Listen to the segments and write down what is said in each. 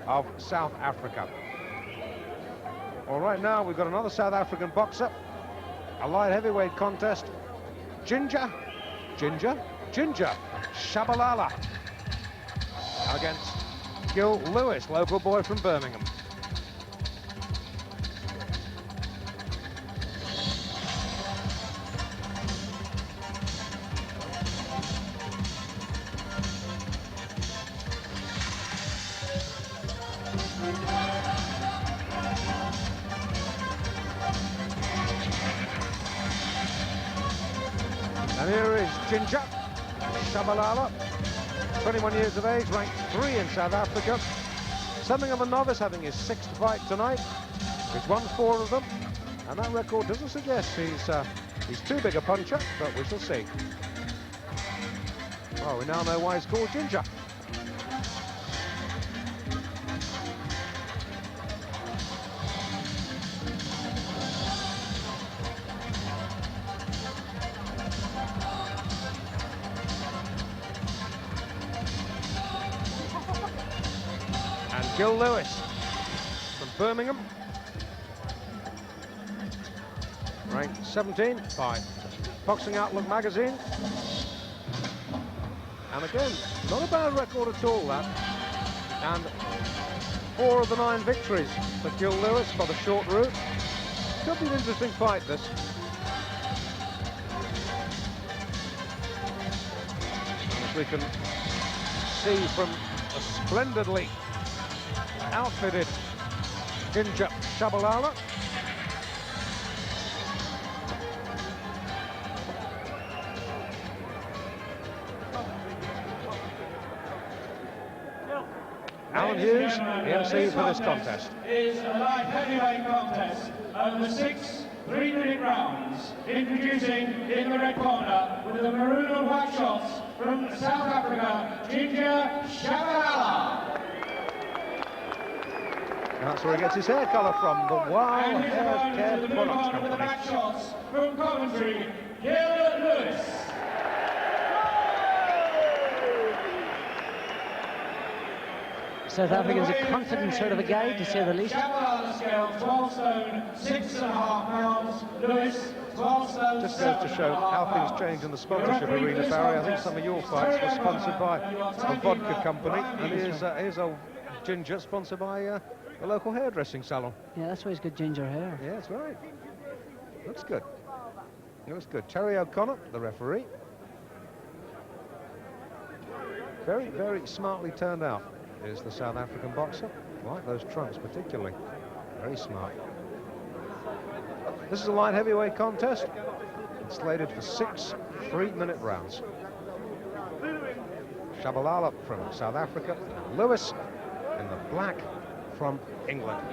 of South Africa. All right, now we've got another South African boxer, a light heavyweight contest. Ginger Tshabalala against Gil Lewis, local boy from Birmingham. And here is Ginger Tshabalala, 21 years of age, ranked 3 in South Africa. Something of a novice, having his 6th fight tonight. He's won 4 of them, and that record doesn't suggest he's too big a puncher, but we shall see. Well, we now know why he's called Ginger. And Gil Lewis from Birmingham, ranked 17 by Boxing Outlook magazine. And again, not a bad record at all, that. And 4 of the 9 victories for Gil Lewis by the short route. Could be an interesting fight, this. As we can see from a splendidly outfitted Ginger Tshabalala. Alan Hughes, the MC for this contest. Is a light heavyweight contest over 6 3-minute rounds. Introducing in the red corner with the maroon and white shorts from South Africa, Ginger Tshabalala. That's where he gets his hair colour from, the Wild Hair Care Products With the black Company. shorts from Coventry, Gil Lewis. South African's a confident sort of a guy, to say the least. Tshabalala scale, 12 stone, 6.5 pounds. Lewis, 12 stone. Just goes to show how things change in the sponsorship arena, Barry. I think some of your fights were sponsored by a vodka company, and here's old Ginger, sponsored by a local hairdressing salon. Yeah, that's why he's got ginger hair. Yeah, that's right. Looks good. Looks good. Terry O'Connor, the referee. Very, very smartly turned out is the South African boxer. Like those trunks particularly. Very smart. This is a light heavyweight contest. It's slated for 6 3-minute rounds. Tshabalala from South Africa, Lewis in the black from England.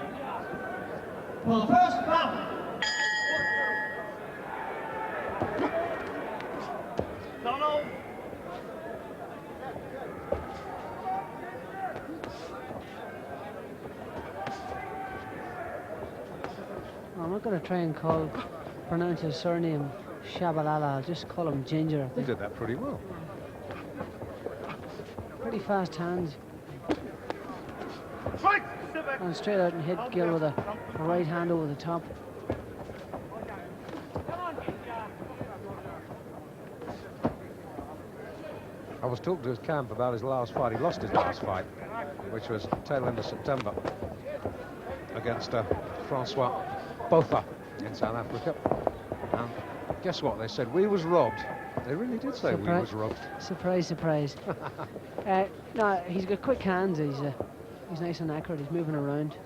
For the first round. Donald. I'm not going to try and pronounce his surname Tshabalala. I'll just call him Ginger. He did that pretty well. Pretty fast hands. And straight out and hit Gil with a right hand over the top. I was talking to his camp about his last fight. He lost his last fight, which was tail end of September against Francois Botha in South Africa. And guess what? They said we was robbed. They really did say we was robbed. Surprise, surprise. No, he's got quick hands. He's nice and accurate. He's moving around.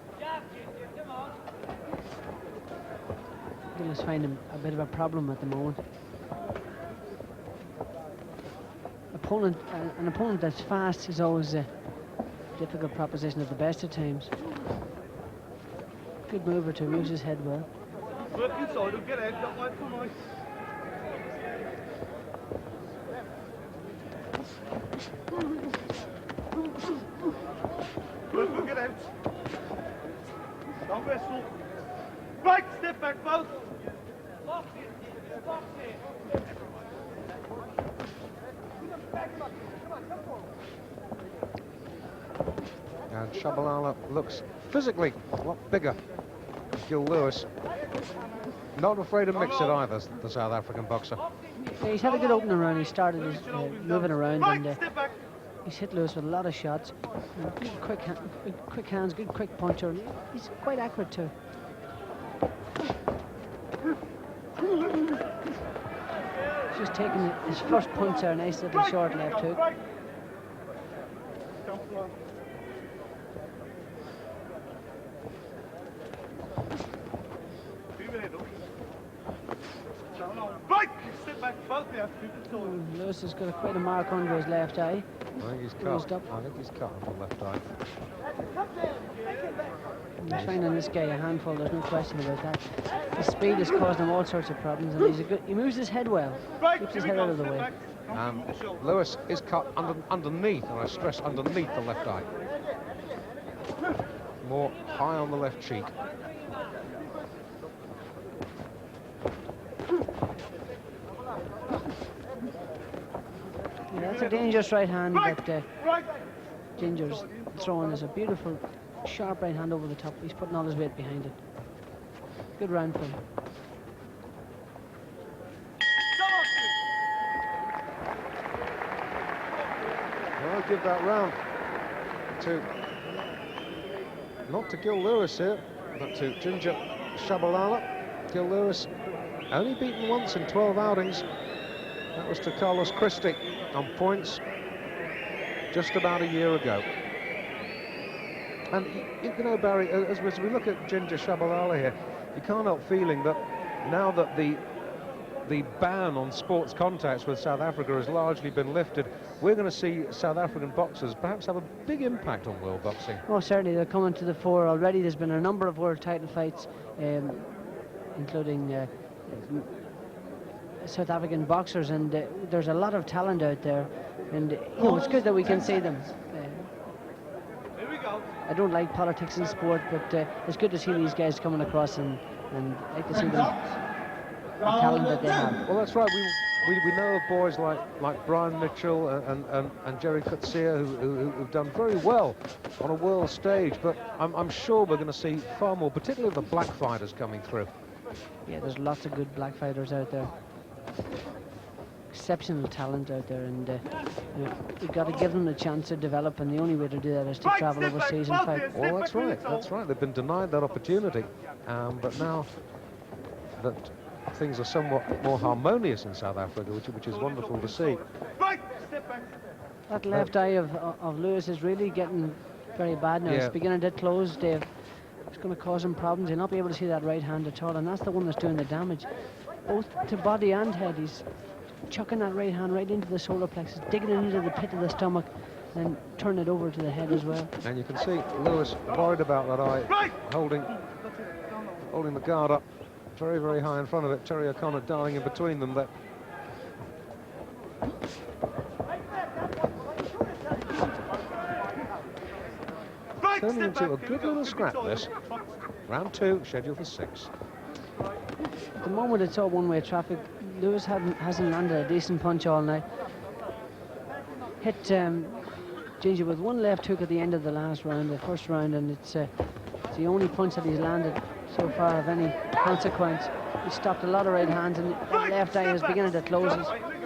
Gil is finding a bit of a problem at the moment. An opponent that's fast is always a difficult proposition at the best of times. Good mover to use his head well. Work inside and get out, don't wait for mine. Work, get out. Don't wrestle. Right, step back, both. Box it. Box it. And Tshabalala looks physically a lot bigger than Gil Lewis. Not afraid to mix it either, the South African boxer. Yeah, he's had a good opening round. He started his, moving around, and he's hit Lewis with a lot of shots. Good quick hands, good quick puncher. He's quite accurate too. He's just taking his first punch there, nice little short left hook. Lewis has got quite a mark under his left eye. I think he's cut. I think he's cut on the left eye. He's finding this guy a handful, there's no question about that. His speed is causing him all sorts of problems, and he moves his head well, keeps his head out of the way. Lewis is cut underneath, and I stress underneath the left eye. More high on the left cheek. Yeah, that's a dangerous right hand that Ginger's throwing. Is a beautiful, sharp right hand over the top. He's putting all his weight behind it. Good round for him. Well, I'll give that round to, not to Gil Lewis here, but to Ginger Tshabalala. Gil Lewis only beaten once in 12 outings. That was to Carlos Christie on points just about a year ago. And you know, Barry, as we look at Ginger Tshabalala here, you can't help feeling that now that the ban on sports contacts with South Africa has largely been lifted, we're going to see South African boxers perhaps have a big impact on world boxing. Oh, certainly, they're coming to the fore already. There's been a number of world title fights, including South African boxers, and there's a lot of talent out there, and you know, it's good that we can see them. I don't like politics in sport, but it's good to see these guys coming across, and like to see them, the talent that they have. Well, that's right. We know of boys like Brian Mitchell and Jerry Coetzee who've done very well on a world stage, but I'm sure we're going to see far more, particularly the black fighters coming through. Yeah, there's lots of good black fighters out there. Exceptional talent out there, and you know, you've got to give them the chance to develop, and the only way to do that is to travel overseas and fight. Well, that's right. That's right. They've been denied that opportunity, but now that things are somewhat more harmonious in South Africa, which is wonderful to see. That left eye of Lewis is really getting very bad now. Yeah. It's beginning to close, Dave. It's going to cause him problems. He'll not be able to see that right hand at all, and that's the one that's doing the damage, both to body and head. He's chucking that right hand right into the solar plexus, digging it into the pit of the stomach, and turning it over to the head as well. And you can see Lewis worried about that eye, holding the guard up very, very high in front of it. Terry O'Connor darting in between them there. Turning into a good little scrap, this. Round 2, scheduled for 6. At the moment, it's all one-way traffic. Lewis hasn't landed a decent punch all night. Hit Ginger with one left hook at the end of the last round, the first round, and it's the only punch that he's landed so far of any consequence. He stopped a lot of right hands, and that left eye is beginning to close.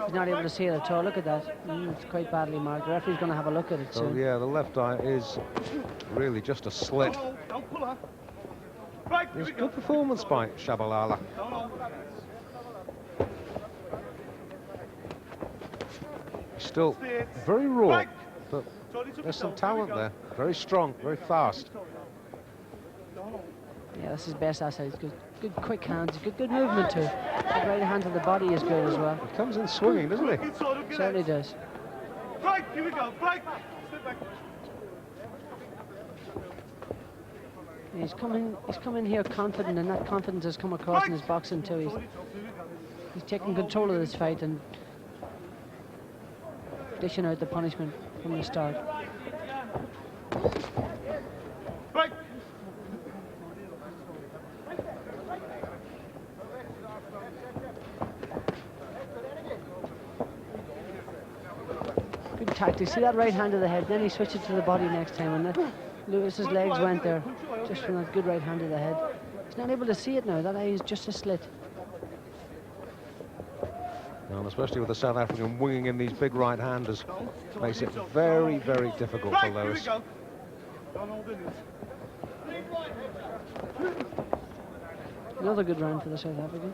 He's not able to see it at all. Look at that. It's quite badly marked. The referee's going to have a look at it soon. Oh yeah, the left eye is really just a slit. It's a good performance by Tshabalala. Still very raw, but there's some talent there. Very strong, very fast. Yeah, that's his best asset. He's good quick hands, good movement too. The right hand to the body is good as well. He comes in swinging, doesn't he? Certainly does. Right, here we go. Right. Step back. He's coming here confident, and that confidence has come across in his boxing too. He's taking control of this fight and dishing out the punishment from the start. Right. Good tactics. See that right hand to the head, then he switches to the body next time, and Lewis's legs went there, just from that good right hand to the head. He's not able to see it now. That eye is just a slit. And especially with the South African winging in these big right-handers, makes it very, very difficult for Lewis. Another good round for the South African.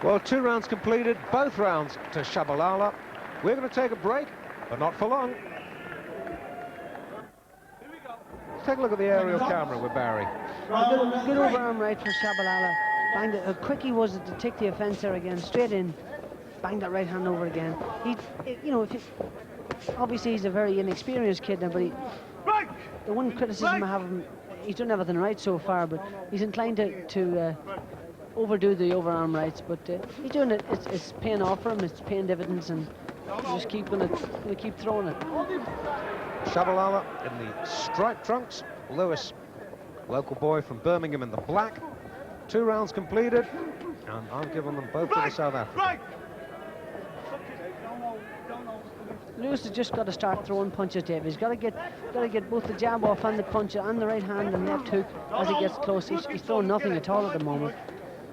Well, 2 rounds completed, both rounds to Tshabalala. We're going to take a break, but not for long. Let's take a look at the aerial camera with Barry. A good overarm right for Tshabalala. Banged it. How quick he was to take the offence there again, straight in. Banged that right hand over again. You know, obviously he's a very inexperienced kid now, but the one criticism I have of him, he's done everything right so far, but he's inclined to overdo the overarm rights. But he's doing it. It's paying off for him. It's paying dividends, and just gonna keep throwing it. Tshabalala in the striped trunks. Lewis, local boy from Birmingham, in the black. 2 rounds completed, and I've given them both to the South African. Lewis has just got to start throwing punches, Dave. He's got to get both the jab off and the punch and the right hand and left hook as he gets close. He's throwing nothing at all at the moment.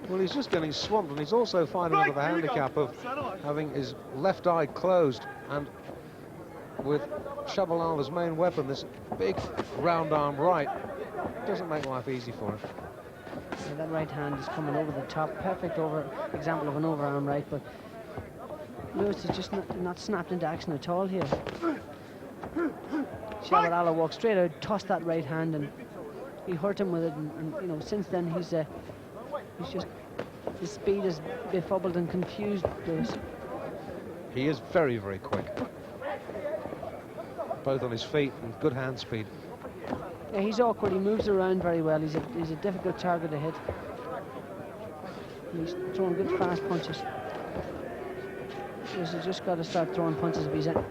Well, he's just getting swamped, and he's also finding under the handicap of having his left eye closed, and with Tshabalala's main weapon, this big round arm right, doesn't make life easy for him. Yeah, that right hand is coming over the top. Perfect example of an overarm right, but Lewis is just not snapped into action at all here. Tshabalala walked straight out, tossed that right hand, and he hurt him with it. And you know, since then he's just, his speed is befuddled and confused. Lewis. He is very, very quick, both on his feet and good hand speed. Yeah, he's awkward. He moves around very well. He's a difficult target to hit. He's throwing good fast punches. He's just got to start throwing punches if he's going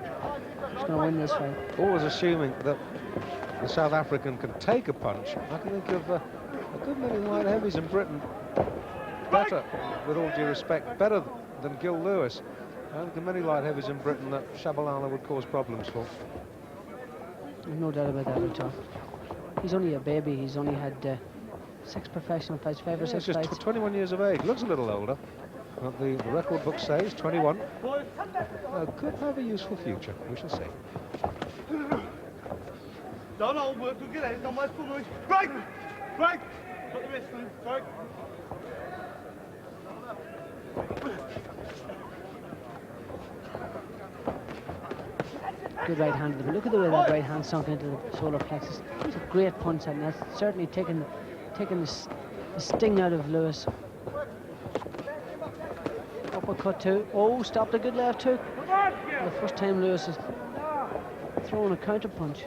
to win this fight. Always assuming that the South African can take a punch. I can think of a good many light heavies in Britain better, with all due respect, better than Gil Lewis. I think there are many light heavies in Britain that Tshabalala would cause problems for. No doubt about that at all. He's only a baby. He's only had 6 professional fights, 5 or 6 just fights. 21 years of age. Looks a little older. But the record book says 21. Could have a useful future. We shall see. Don't work to get out. Don't wait for me. Break! Break! Put the wrist in. Break! Good right hand. But look at the way that right hand sunk into the solar plexus. It's a great punch, and that's certainly taken the sting out of Lewis. Uppercut too. Oh, stopped a good left hook. For the first time Lewis is throwing a counter punch.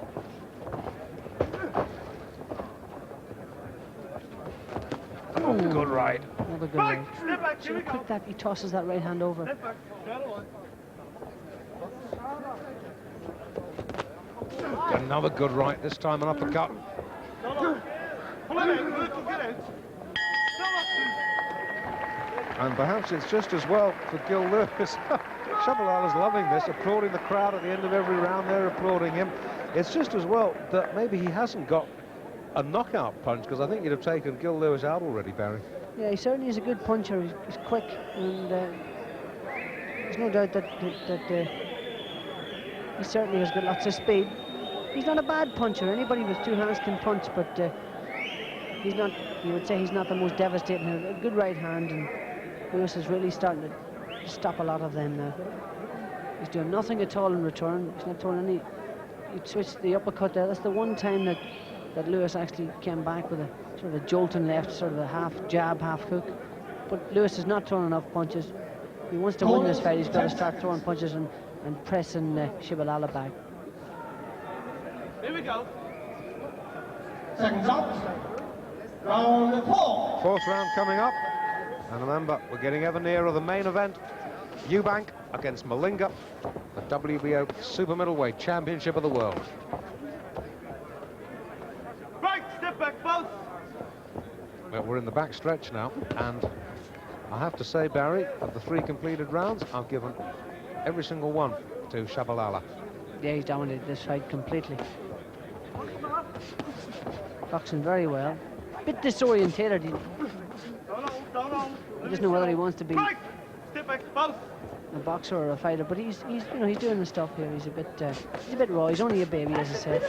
Oh, good right. Another good right. So quick that he tosses that right hand over. Another good right, this time an uppercut. And perhaps it's just as well for Gil Lewis. Tshabalala's loving this, applauding the crowd at the end of every round. They're applauding him. It's just as well that maybe he hasn't got a knockout punch, because I think you'd have taken Gil Lewis out already, Barry. Yeah, he certainly is a good puncher. He's quick, and there's no doubt that he certainly has got lots of speed. He's not a bad puncher. Anybody with 2 hands can punch, but he's not. You would say he's not the most devastating. A good right hand, and Lewis is really starting to stop a lot of them now. He's doing nothing at all in return. He's not throwing any. He switched the uppercut there. That's the one time that Lewis actually came back with a sort of a jolting left, sort of a half jab, half hook. But Lewis is not throwing enough punches. If he wants to win this fight, he's got to start throwing punches and pressing Tshabalala back. Here we go. Seconds up. Round 4. 4th round coming up. And remember, we're getting ever nearer the main event. Eubank against Malinga, the WBO Super Middleweight Championship of the World. Right, step back, both. Well, we're in the back stretch now, and I have to say, Barry, of the 3 completed rounds, I've given every single one to Tshabalala. Yeah, he's dominated this fight completely. Boxing very well. Bit disorientated. He doesn't know whether he wants to be Right. Step back, both. a boxer or a fighter, but he's you know, he's doing the stuff here. He's a bit raw. He's only a baby, as I said,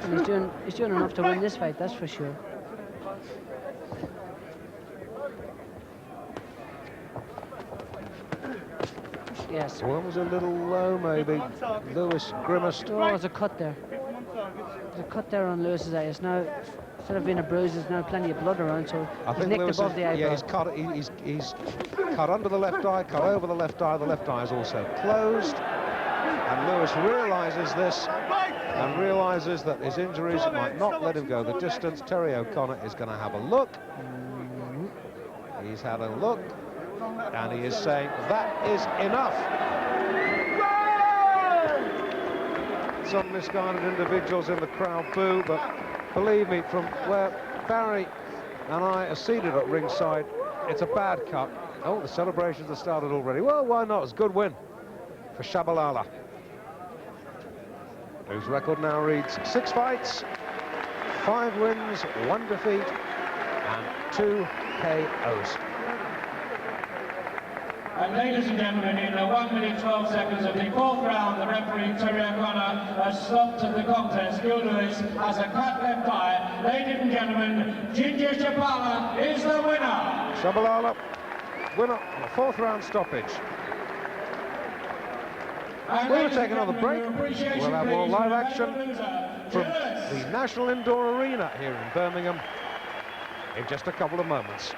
and he's doing enough to win this fight. That's for sure. Yes. One was a little low, maybe. Lewis grimaced. Oh, there's a cut there. There's a cut there on Lewis's eye. It's now, instead of being a bruise, there's now plenty of blood around, so he's nicked Lewis above the eyebrow. yeah, he's cut under the left eye, cut over the left eye. The left eye is also closed. And Lewis realises this and realises that his injuries might not let him go the distance. Terry O'Connor is going to have a look. He's had a look, and he is saying that is enough. Some misguided individuals in the crowd boo, but believe me, from where Barry and I are seated at ringside, it's a bad cut. Oh, the celebrations have started already. Well, why not? It's a good win for Tshabalala, whose record now reads 6 fights, 5 wins, 1 defeat, and 2 KOs. And ladies and gentlemen, in the 1 minute 12 seconds of the 4th round, the referee Terry O'Connor has stopped the contest. Gil Lewis has a cut left eye. Ladies and gentlemen, Ginger Tshabalala is the winner. Tshabalala, winner on the 4th round stoppage. And We'll ladies take and another break. gentlemen, your appreciation, We'll have more please, live for the action loser, from Gillis. the National Indoor Arena here in Birmingham in just a couple of moments.